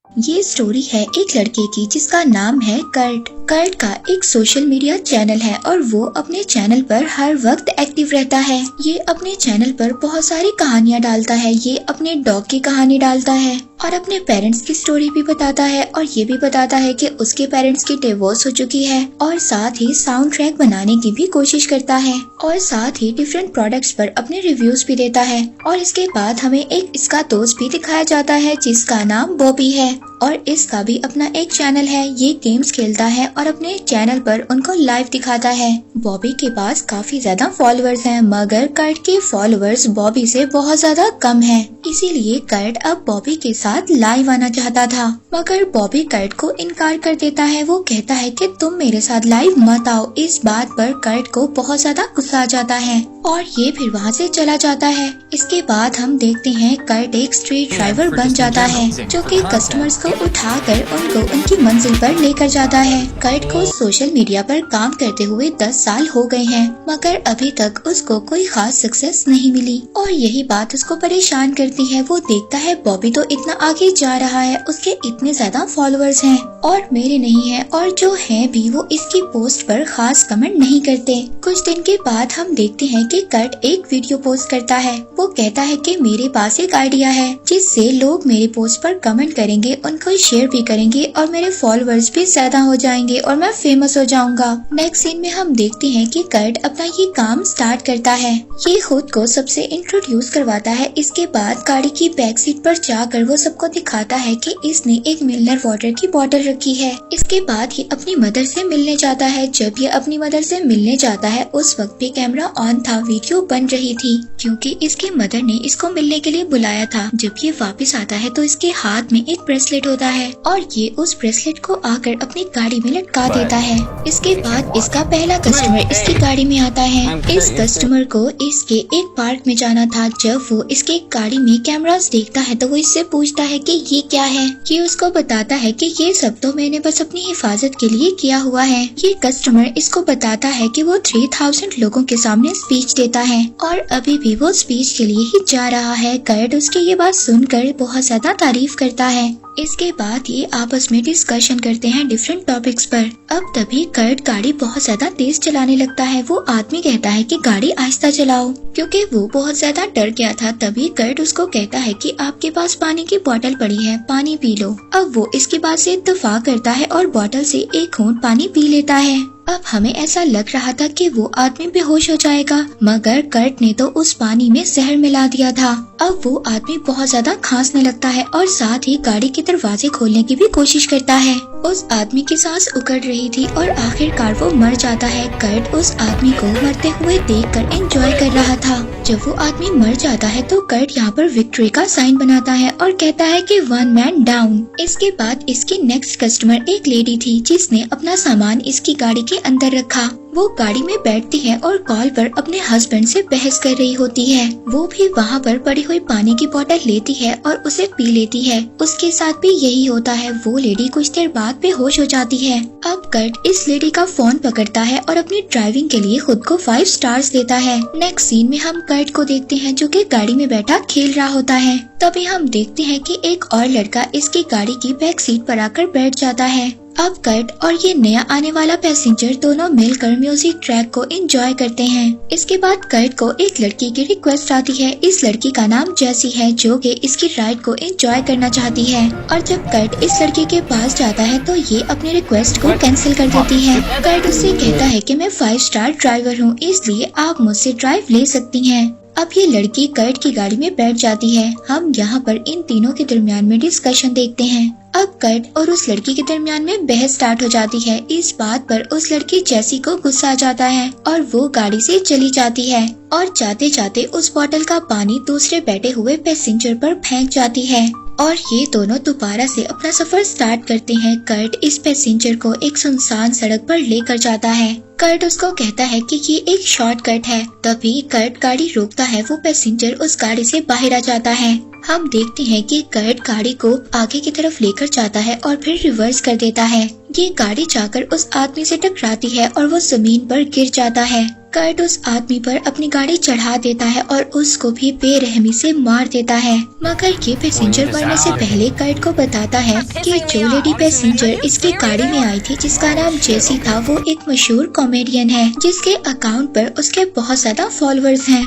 ये स्टोरी है एक लड़के की जिसका नाम है कर्ट। कर्ट का एक सोशल मीडिया चैनल है और वो अपने चैनल पर हर वक्त एक्टिव रहता है। ये अपने चैनल पर बहुत सारी कहानियाँ डालता है। ये अपने डॉग की कहानी डालता है और अपने पेरेंट्स की स्टोरी भी बताता है और ये भी बताता है कि उसके पेरेंट्स की डिवोर्स हो चुकी है और साथ ही साउंड ट्रैक बनाने की भी कोशिश करता है और साथ ही डिफरेंट प्रोडक्ट्स पर अपने रिव्यूज भी देता है। और इसके बाद हमें एक इसका दोस्त भी दिखाया जाता है जिसका नाम बॉबी है और इसका भी अपना एक चैनल है। ये गेम्स खेलता है और अपने चैनल पर उनको लाइव दिखाता है। बॉबी के पास काफी ज्यादा फॉलोअर्स हैं, मगर कर्ट के फॉलोअर्स बॉबी से बहुत ज्यादा कम हैं। इसीलिए कर्ट अब बॉबी के साथ लाइव आना चाहता था, मगर बॉबी कर्ट को इनकार कर देता है। वो कहता है कि तुम मेरे साथ लाइव मत आओ। इस बात पर कर्ट को बहुत ज्यादा गुस्सा आ जाता है और ये फिर वहाँ से चला जाता है। इसके बाद हम देखते हैं कर्ट एक स्ट्रीट ड्राइवर बन जाता है जो कि कस्टमर्स को उठाकर उनको उनकी मंजिल पर लेकर जाता है। कर्ट को सोशल मीडिया पर काम करते हुए 10 साल हो गए हैं, मगर अभी तक उसको कोई खास सक्सेस नहीं मिली और यही बात उसको परेशान करती है। वो देखता है बॉबी तो इतना आगे जा रहा है, उसके इतने ज्यादा फॉलोअर्स हैं और मेरे नहीं है, और जो है भी वो इसकी पोस्ट पर खास कमेंट नहीं करते। कुछ दिन के बाद हम देखते हैं कि कर्ट एक वीडियो पोस्ट करता है। वो कहता है कि मेरे पास एक आइडिया है जिससे लोग मेरे पोस्ट पर कमेंट करेंगे, उनको शेयर भी करेंगे और मेरे फॉलोअर्स भी ज्यादा हो जाएंगे और मैं फेमस हो जाऊंगा। नेक्स्ट सीन में हम देखते हैं कि कर्ट अपना ये काम स्टार्ट करता है। ये खुद को सबसे इंट्रोड्यूस करवाता है। इसके बाद गाड़ी की बैक सीट पर जाकर वो सबको दिखाता है कि इसने एक मिनरल वाटर की बोतल रखी है। इसके बाद ये अपनी मदर से मिलने जाता है। जब ये अपनी मदर से मिलने जाता है उस वक्त भी कैमरा ऑन था, वीडियो बन रही थी क्योंकि इसकी मदर ने इसको मिलने के लिए बुलाया था। जब ये वापस आता है तो इसके हाथ में एक ब्रेसलेट होता है और ये उस ब्रेसलेट को आकर अपनी गाड़ी में लटका देता है। इसके बाद इसका पहला कस्टमर इसकी गाड़ी में आता है। इस कस्टमर को इसके एक पार्क में जाना था। जब वो इसके गाड़ी में कैमरास देखता है तो वो इससे पूछता है कि ये क्या है। ये उसको बताता है कि ये सब तो मैंने बस अपनी हिफाजत के लिए किया हुआ है। ये कस्टमर इसको बताता है कि वो 3000 लोगों के सामने स्पीच देता है और अभी भी वो स्पीच के लिए ही जा रहा है। कर्ट उसकी ये बात सुनकर बहुत ज्यादा तारीफ करता है। इसके बाद ये आपस में डिस्कशन करते हैं डिफरेंट टॉपिक्स पर। अब तभी कर्ट गाड़ी बहुत ज्यादा तेज चलाने लगता है। वो आदमी कहता है कि गाड़ी आहिस्ता चलाओ क्योंकि वो बहुत ज्यादा डर गया था। तभी कर्ट उसको कहता है कि आपके पास पानी की बोतल पड़ी है, पानी पी लो। अब वो इसकी बात से इत्तेफाक करता है और बोतल से एक घूंट पानी पी लेता है। अब हमें ऐसा लग रहा था कि वो आदमी बेहोश हो जाएगा, मगर कर्ट ने तो उस पानी में जहर मिला दिया था। अब वो आदमी बहुत ज्यादा खांसने लगता है और साथ ही गाड़ी के दरवाजे खोलने की भी कोशिश करता है। उस आदमी की सांस उखड़ रही थी और आखिरकार वो मर जाता है। कर्ट उस आदमी को मरते हुए देखकर एंजॉय कर रहा था। जब वो आदमी मर जाता है तो कर्ट यहाँ पर विक्ट्री का साइन बनाता है और कहता है कि 1 मैन डाउन। इसके बाद इसकी नेक्स्ट कस्टमर एक लेडी थी जिसने अपना सामान इसकी गाड़ी के अंदर रखा। वो गाड़ी में बैठती है और कॉल पर अपने हस्बैंड से बहस कर रही होती है। वो भी वहाँ पर पड़ी हुई पानी की बोतल लेती है और उसे पी लेती है। उसके साथ भी यही होता है। वो लेडी कुछ देर बाद बेहोश हो जाती है। अब कर्ट इस लेडी का फोन पकड़ता है और अपनी ड्राइविंग के लिए खुद को 5 स्टार्स देता है। नेक्स्ट सीन में हम कर्ट को देखते हैं जो कि गाड़ी में बैठा खेल रहा होता है। तभी हम देखते हैं कि एक और लड़का इसकी गाड़ी की बैक सीट पर आकर बैठ जाता है। अब कर्ट और ये नया आने वाला पैसेंजर दोनों मिलकर म्यूजिक ट्रैक को एंजॉय करते हैं। इसके बाद कर्ट को एक लड़की की रिक्वेस्ट आती है। इस लड़की का नाम जेसी है जो कि इसकी राइड को एंजॉय करना चाहती है और जब कर्ट इस लड़की के पास जाता है तो ये अपनी रिक्वेस्ट को कैंसिल कर देती है। कर्ट उससे कहता है कि मैं 5 स्टार ड्राइवर हूँ, इसलिए आप मुझसे ड्राइव ले सकती हैं। अब ये लड़की कर्ट की गाड़ी में बैठ जाती है। हम यहाँ पर इन तीनों के दरमियान में डिस्कशन देखते हैं। अब कर्ट और उस लड़की के दरमियान में बहस स्टार्ट हो जाती है। इस बात पर उस लड़की जेसी को गुस्सा आ जाता है और वो गाड़ी से चली जाती है और जाते जाते उस बोतल का पानी दूसरे बैठे हुए पैसेंजर पर फेंक जाती है और ये दोनों दोबारा से अपना सफर स्टार्ट करते हैं। कर्ट इस पैसेंजर को एक सुनसान सड़क पर लेकर जाता है। कर्ट उसको कहता है कि ये एक शॉर्टकट है। तभी कर्ट गाड़ी रोकता है। वो पैसेंजर उस गाड़ी से बाहर आ जाता है। हम देखते हैं कि कर्ट गाड़ी को आगे की तरफ लेकर जाता है और फिर रिवर्स कर देता है। ये गाड़ी जाकर उस आदमी से टकराती है और वो जमीन पर गिर जाता है। कर्ट उस आदमी पर अपनी गाड़ी चढ़ा देता है और उसको भी बेरहमी से मार देता है, मगर ये पैसेंजर मरने से पहले कर्ट को बताता है कि जो लेडी पैसेंजर इसकी गाड़ी में आई थी जिसका नाम जेसी था, वो एक मशहूर कॉमेडियन है जिसके अकाउंट पर उसके बहुत ज्यादा फॉलोअर्स हैं।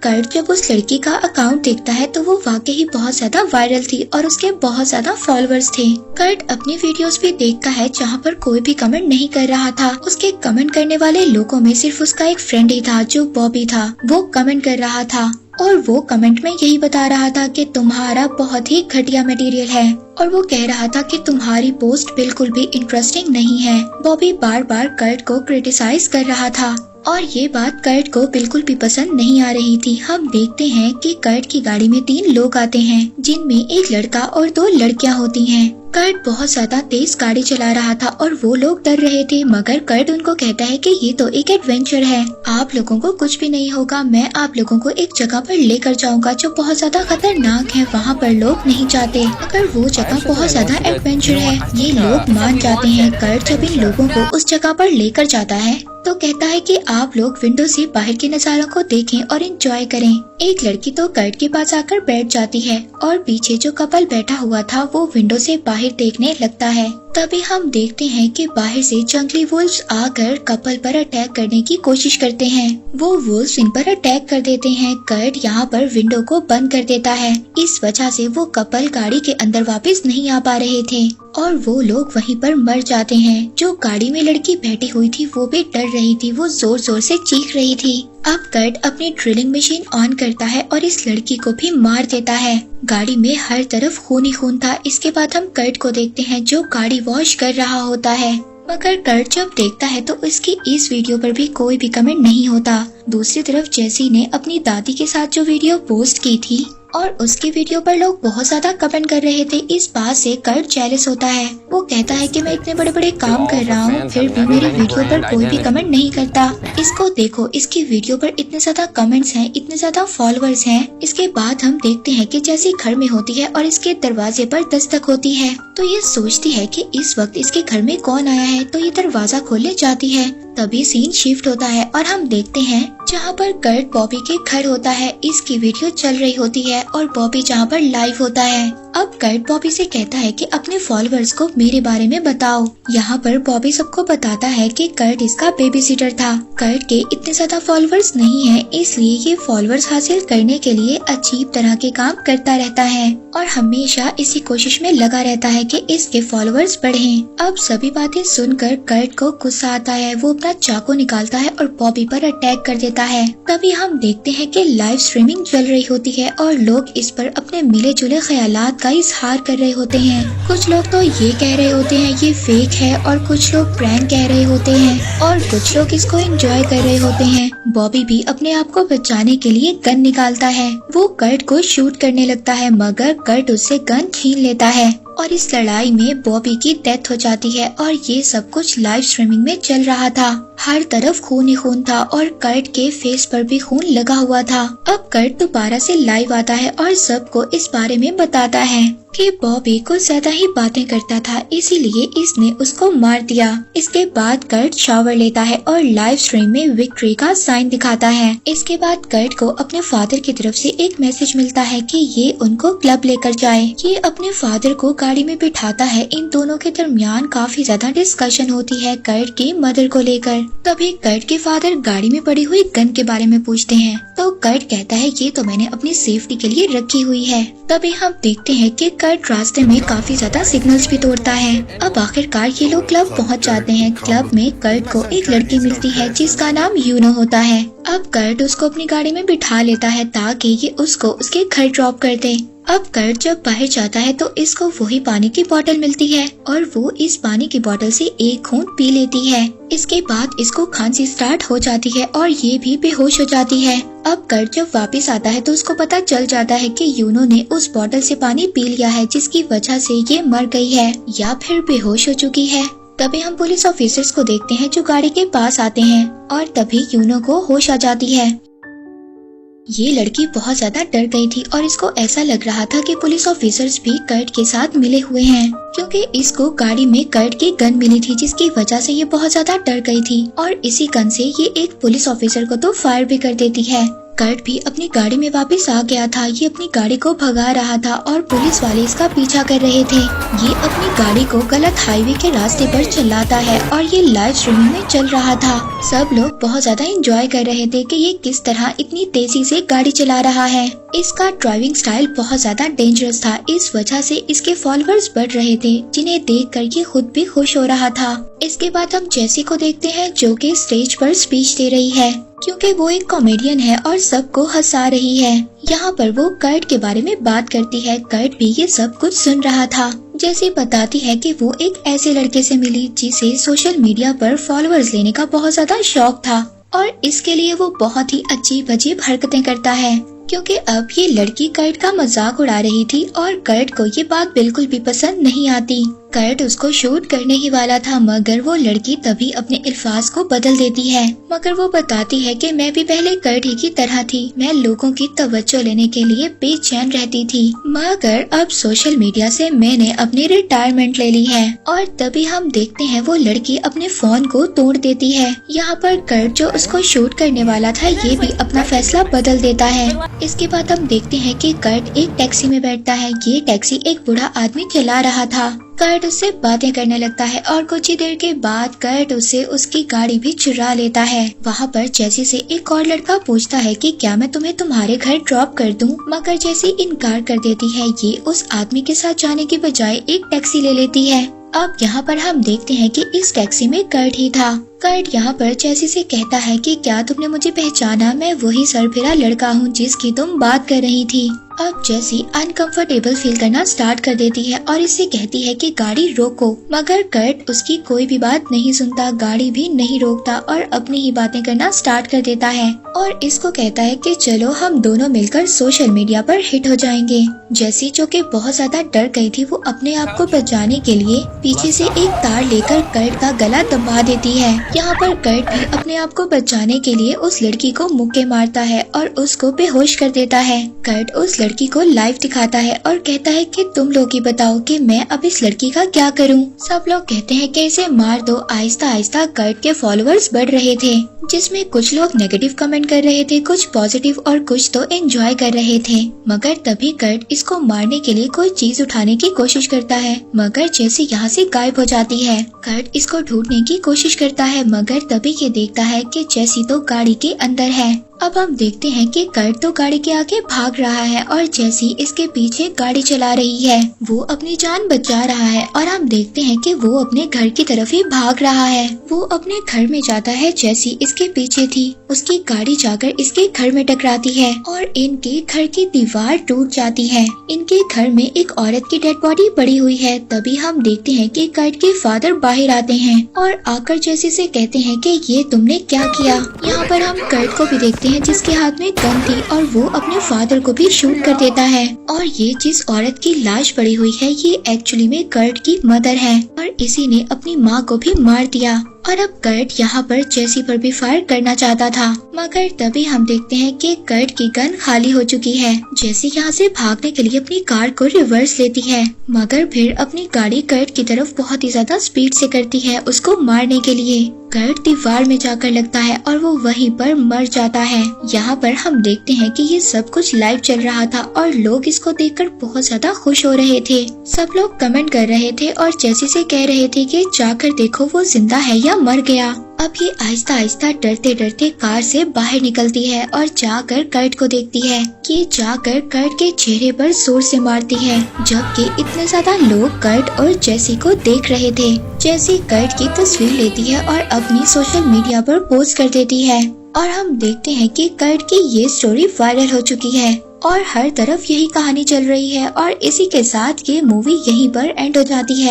कर्ट जब उस लड़की का अकाउंट देखता है तो वो वाकई ही बहुत ज्यादा वायरल थी और उसके बहुत ज्यादा फॉलोअर्स थे। कर्ट अपनी वीडियोस भी देखता है जहाँ पर कोई भी कमेंट नहीं कर रहा था। उसके कमेंट करने वाले लोगों में सिर्फ उसका एक फ्रेंड ही था जो बॉबी था। वो कमेंट कर रहा था और वो कमेंट में यही बता रहा था कि तुम्हारा बहुत ही घटिया मटेरियल है और वो कह रहा था कि तुम्हारी पोस्ट बिल्कुल भी इंटरेस्टिंग नहीं है। बॉबी बार बार कर्ट को क्रिटिसाइज कर रहा था और ये बात कर्ट को बिल्कुल भी पसंद नहीं आ रही थी। हम देखते हैं कि कर्ट की गाड़ी में 3 लोग आते हैं जिनमें एक लड़का और 2 लड़कियां होती हैं। कर्ट बहुत ज्यादा तेज गाड़ी चला रहा था और वो लोग डर रहे थे, मगर कर्ट उनको कहता है कि ये तो एक एडवेंचर है, आप लोगों को कुछ भी नहीं होगा, मैं आप लोगों को एक जगह पर लेकर जाऊंगा जो बहुत ज्यादा खतरनाक है, वहाँ पर लोग नहीं जाते, मगर वो जगह बहुत ज्यादा एडवेंचर है। ये लोग मान जाते हैं। कर्ट जब इन लोगों को उस जगह पर लेकर जाता है तो कहता है कि आप लोग विंडो से बाहर के नजारों को देखें और एंजॉय करें। एक लड़की तो कर्ट के पास आकर बैठ जाती है और पीछे जो कपल बैठा हुआ था वो विंडो से बाहर देखने लगता है। तभी हम देखते हैं कि बाहर से जंगली वुल्व्स आकर कपल पर अटैक करने की कोशिश करते हैं। वो वुल्व्स इन पर अटैक कर देते हैं। कर्ट यहाँ पर विंडो को बंद कर देता है। इस वजह से वो कपल गाड़ी के अंदर वापस नहीं आ पा रहे थे और वो लोग वहीं पर मर जाते हैं। जो गाड़ी में लड़की बैठी हुई थी वो भी डर रही थी, वो जोर जोर से चीख रही थी। अब कर्ट अपनी ड्रिलिंग मशीन ऑन करता है और इस लड़की को भी मार देता है। गाड़ी में हर तरफ खून ही खून था। इसके बाद हम कर्ट को देखते हैं जो गाड़ी वॉश कर रहा होता है, मगर कर्ट जब देखता है तो इसकी इस वीडियो पर भी कोई भी कमेंट नहीं होता। दूसरी तरफ जेसी ने अपनी दादी के साथ जो वीडियो पोस्ट की थी और उसकी वीडियो पर लोग बहुत ज्यादा कमेंट कर रहे थे। इस बात से कर्ट जेलस होता है। वो कहता है कि मैं इतने बड़े बड़े काम कर रहा हूँ फिर भी मेरी वीडियो पर कोई भी कमेंट नहीं करता। इसको देखो, इसकी वीडियो पर इतने ज्यादा कमेंट्स हैं, इतने ज्यादा फॉलोअर्स हैं। इसके बाद हम देखते हैं कि जैसे घर में होती है और इसके दरवाजे पर दस्तक होती है तो ये सोचती है कि इस वक्त इसके घर में कौन आया है, तो ये दरवाजा खोलने जाती है। तभी सीन शिफ्ट होता है और हम देखते हैं जहाँ पर कर्ट बॉबी के घर होता है। इसकी वीडियो चल रही होती है और बॉबी जहाँ पर लाइव होता है। अब कर्ट बॉबी से कहता है कि अपने फॉलोअर्स को मेरे बारे में बताओ। यहाँ पर बॉबी सबको बताता है कि कर्ट इसका बेबी सिटर था। कर्ट के इतने ज्यादा फॉलोअर्स नहीं है, इसलिए ये फॉलोअर्स हासिल करने के लिए अजीब तरह के काम करता रहता है और हमेशा इसी कोशिश में लगा रहता है कि इसके फॉलोअर्स बढ़ें। अब सभी बातें सुनकर कर्ट को गुस्सा आता है। वो अपना चाकू निकालता है और बॉबी पर अटैक कर देता है। तभी हम देखते हैं कि लाइव स्ट्रीमिंग चल रही होती है और लोग इस पर अपने मिले जुले ख्यालात का इजहार कर रहे होते हैं। कुछ लोग तो ये कह रहे होते हैं ये फेक है और कुछ लोग प्रैंक कह रहे होते हैं और कुछ लोग इसको एंजॉय कर रहे होते हैं। बॉबी भी अपने आप को बचाने के लिए गन निकालता है। वो कर्ट को शूट करने लगता है, मगर कर्ट उससे गन छीन लेता है और इस लड़ाई में बॉबी की डेथ हो जाती है। और ये सब कुछ लाइव स्ट्रीमिंग में चल रहा था। हर तरफ खून ही खून था और कर्ट के फेस पर भी खून लगा हुआ था। अब कर्ट दोबारा से लाइव आता है और सबको इस बारे में बताता है कि बॉबी कुछ ज्यादा ही बातें करता था, इसीलिए इसने उसको मार दिया। इसके बाद कर्ट शावर लेता है और लाइव स्ट्रीम में विक्ट्री का साइन दिखाता है। इसके बाद कर्ट को अपने फादर की तरफ से एक मैसेज मिलता है कि ये उनको क्लब लेकर जाए। ये अपने फादर को गाड़ी में बिठाता है। इन दोनों के दरमियान काफी ज्यादा डिस्कशन होती है कर्ट की मदर को लेकर। तभी कर्ट के फादर गाड़ी में पड़ी हुई गन के बारे में पूछते हैं तो कर्ट कहता है ये तो मैंने अपनी सेफ्टी के लिए रखी हुई है। तभी हम देखते हैं कि कर्ट रास्ते में काफी ज्यादा सिग्नल्स भी तोड़ता है। अब आखिरकार ये लोग क्लब पहुंच जाते हैं। क्लब में कर्ट को एक लड़की मिलती है जिसका नाम यूनो होता है। अब कर्ट उसको अपनी गाड़ी में बिठा लेता है ताकि ये उसको उसके घर ड्रॉप कर दे। अब कर्ट जब बाहर जाता है तो इसको वही पानी की बोतल मिलती है और वो इस पानी की बोतल से एक घूंट पी लेती है। इसके बाद इसको खांसी स्टार्ट हो जाती है और ये भी बेहोश हो जाती है। अब कर्ट जब वापस आता है तो उसको पता चल जाता है कि यूनो ने उस बोतल से पानी पी लिया है, जिसकी वजह से ये मर गई है या फिर बेहोश हो चुकी है। तभी हम पुलिस ऑफिसर्स को देखते हैं जो गाड़ी के पास आते हैं और तभी यूनो को होश आ जाती है। ये लड़की बहुत ज्यादा डर गई थी और इसको ऐसा लग रहा था कि पुलिस ऑफिसर्स भी कर्ट के साथ मिले हुए हैं। क्योंकि इसको गाड़ी में कर्ट की गन मिली थी, जिसकी वजह से ये बहुत ज्यादा डर गई थी और इसी गन से ये एक पुलिस ऑफिसर को तो फायर भी कर देती है। कर्ट भी अपनी गाड़ी में वापस आ गया था। ये अपनी गाड़ी को भगा रहा था और पुलिस वाले इसका पीछा कर रहे थे। ये अपनी गाड़ी को गलत हाईवे के रास्ते पर चलाता है और ये लाइव स्ट्रीमिंग में चल रहा था। सब लोग बहुत ज्यादा एंजॉय कर रहे थे कि ये किस तरह इतनी तेजी से गाड़ी चला रहा है। इसका ड्राइविंग स्टाइल बहुत ज्यादा डेंजरस था। इस वजह से इसके फॉलोअर्स बढ़ रहे थे, जिन्हें देख कर ये खुद भी खुश हो रहा था। इसके बाद हम जेसी को देखते हैं, जो कि स्टेज पर स्पीच दे रही है, क्योंकि वो एक कॉमेडियन है और सबको हंसा रही है। यहाँ पर वो कर्ट के बारे में बात करती है। कर्ट भी ये सब कुछ सुन रहा था। जेसी बताती है कि वो एक ऐसे लड़के से मिली जिसे सोशल मीडिया पर फॉलोअर्स लेने का बहुत ज्यादा शौक था और इसके लिए वो बहुत ही अजीब अजीब हरकतें करता है, क्योंकि अब ये लड़की कर्ट का मजाक उड़ा रही थी और कर्ट को ये बात बिल्कुल भी पसंद नहीं आती। कर्ट उसको शूट करने ही वाला था, मगर वो लड़की तभी अपने अल्फाज को बदल देती है। मगर वो बताती है कि मैं भी पहले कर्ट ही की तरह थी, मैं लोगों की तवज्जो लेने के लिए बेचैन रहती थी, मगर अब सोशल मीडिया से मैंने अपनी रिटायरमेंट ले ली है। और तभी हम देखते हैं वो लड़की अपने फोन को तोड़ देती है। यहाँ पर कर्ट जो उसको शूट करने वाला था, ये भी अपना फैसला बदल देता है। इसके बाद हम देखते हैं कि कर्ट एक टैक्सी में बैठता है। ये टैक्सी एक बूढ़ा आदमी चला रहा था। कर्ट उससे बातें करने लगता है और कुछ ही देर के बाद कर्ट उससे उसकी गाड़ी भी चुरा लेता है। वहाँ पर जेसी से एक और लड़का पूछता है कि क्या मैं तुम्हें तुम्हारे घर ड्रॉप कर दूं, मगर जेसी इनकार कर देती है। ये उस आदमी के साथ जाने की बजाय एक टैक्सी ले लेती है। अब यहाँ पर हम देखते हैं कि इस टैक्सी में कर्ट ही था। कर्ट यहाँ पर जेसी से कहता है कि क्या तुमने मुझे पहचाना, मैं वही सरफिरा लड़का हूँ जिसकी तुम बात कर रही थी। अब जेसी अनकंफर्टेबल फील करना स्टार्ट कर देती है और इससे कहती है कि गाड़ी रोको, मगर कर्ट उसकी कोई भी बात नहीं सुनता, गाड़ी भी नहीं रोकता और अपनी ही बातें करना स्टार्ट कर देता है और इसको कहता है कि चलो हम दोनों मिलकर सोशल मीडिया पर हिट हो जाएंगे। जेसी जो कि बहुत ज्यादा डर गई थी, वो अपने आप को बचाने के लिए पीछे से एक तार लेकर कर्ट का गला दबा देती है। यहाँ पर कर्ट भी अपने आप को बचाने के लिए उस लड़की को मुक्के मारता है और उसको बेहोश कर देता है। कर्ट उस लड़की को लाइव दिखाता है और कहता है कि तुम लोग ही बताओ कि मैं अब इस लड़की का क्या करूं। सब लोग कहते हैं कि इसे मार दो। आहिस्ता आहिस्ता कर्ट के फॉलोअर्स बढ़ रहे थे, जिसमें कुछ लोग नेगेटिव कमेंट कर रहे थे, कुछ पॉजिटिव और कुछ तो एंजॉय कर रहे थे। मगर तभी कर्ट इसको मारने के लिए कोई चीज उठाने की कोशिश करता है, मगर जेसी यहाँ से गायब हो जाती है। कर्ट इसको ढूंढने की कोशिश करता है, मगर तभी ये देखता है कि जेसी तो गाड़ी के अंदर है। अब हम देखते हैं कि कर्ट तो गाड़ी के आगे भाग रहा है और जेसी इसके पीछे गाड़ी चला रही है। वो अपनी जान बचा रहा है और हम देखते हैं कि वो अपने घर की तरफ ही भाग रहा है। वो अपने घर में जाता है, जेसी इसके पीछे थी। उसकी गाड़ी जाकर इसके घर में टकराती है और इनके घर की दीवार टूट जाती है। इनके घर में एक औरत की डेड बॉडी पड़ी हुई है। तभी हम देखते हैं कि कर्ट के फादर बाहर आते हैं और आकर जेसी से कहते हैं कि ये तुमने क्या किया। यहाँ पर हम कर्ट को भी देखते हैं जिसके हाथ में गन थी और वो अपने फादर को भी शूट कर देता है। और ये जिस औरत की लाश पड़ी हुई है, ये एक्चुअली में कर्ट की मदर है और इसी ने अपनी माँ को भी मार दिया। और अब कर्ट यहाँ पर जेसी पर भी फायर करना चाहता था, मगर तभी हम देखते हैं कि कर्ट की गन खाली हो चुकी है। जेसी यहाँ से भागने के लिए अपनी कार को रिवर्स लेती है, मगर फिर अपनी गाड़ी कर्ट की तरफ बहुत ही ज्यादा स्पीड से करती है उसको मारने के लिए। कर्ट दीवार में जाकर लगता है और वो वहीं पर मर जाता है। यहाँ पर हम देखते हैं कि ये सब कुछ लाइव चल रहा था और लोग इसको देखकर बहुत ज्यादा खुश हो रहे थे। सब लोग कमेंट कर रहे थे और जेसी से कह रहे थे कि जाकर देखो वो जिंदा है या मर गया। अब ये आहिस्ता आहिस्ता डरते डरते कार से बाहर निकलती है और जाकर कर्ट को देखती है। ये जाकर कर्ट के चेहरे पर जोर से मारती है, जबकि इतने ज्यादा लोग कर्ट और जेसी को देख रहे थे। जेसी कर्ट की तस्वीर लेती है और अपनी सोशल मीडिया पर पोस्ट कर देती है और हम देखते हैं कि कर्ट की ये स्टोरी वायरल हो चुकी है और हर तरफ यही कहानी चल रही है और इसी के साथ ये मूवी यहीं पर एंड हो जाती है।